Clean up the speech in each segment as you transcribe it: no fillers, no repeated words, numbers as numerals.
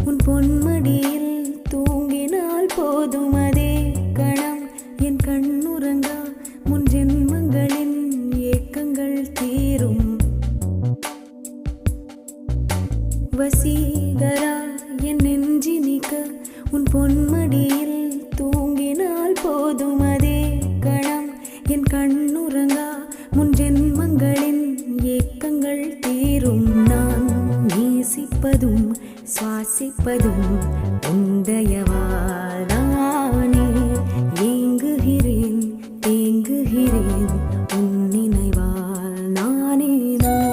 உன் பொன்மடியில் தூங்கினால் போதும் அதே கணம் என் கண்ணுறங்கா முன் ஜென்மங்களின் ஏக்கங்கள் தீரும். வசீகரா என் நெஞ்சினிக்க உன் பொன்மடியில் தூங்கினால் போதும் அதே கணம் என் கண்ணுறங்கா முன் ஜென்மங்களின் ஏக்கங்கள் தீரும். நான் நேசிப்பதும் சுவாசிப்பதும் உந்தயவாதானே. ஏங்குகிறேன் தேங்குகிறேன் உன் நினைவால் நானே நான்.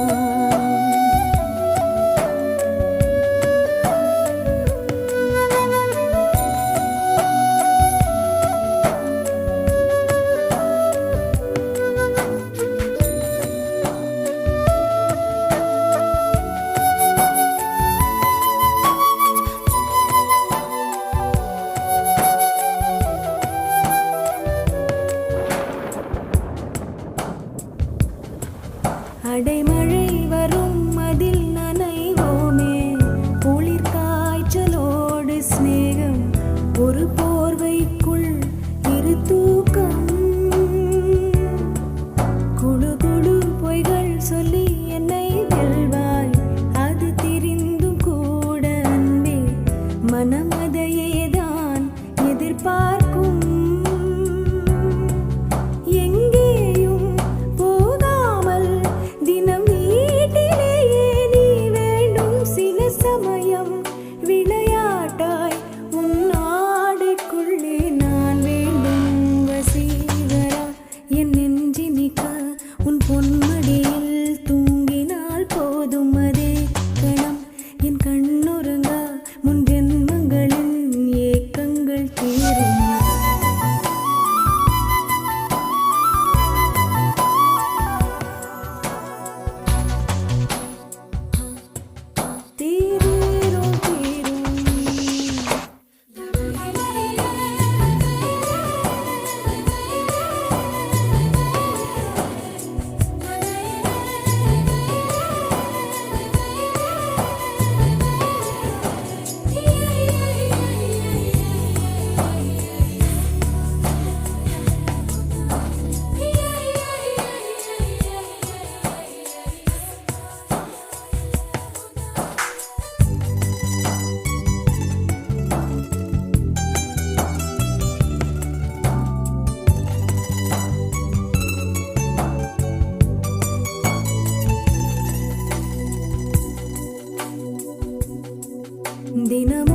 அடைமழை வரும் அதில் நனைவோமே. குளிர் காய்ச்சலோடு சிநேகம் ஒரு போர்வைக்குள் இரு தூக்கம். குழு குழு பொய்கள் சொல்லி என்னை வெல்வாய். அது தெரிந்தும் கூட அன்பே மனம் அதையேதான் எதிர்பார்க்கும். விளையாட்டாய் உன் ஆடைக்குள்ளே நான் வேண்டும். வசீகரா என் நெஞ்சினிக்க உன் பொன்மடியில் தூங்கினால் போதும் அதே கணம் என் கண்ணுறங்கா முன் ஜென்மங்களின் ஏக்கங்கள் தீரும். தினம்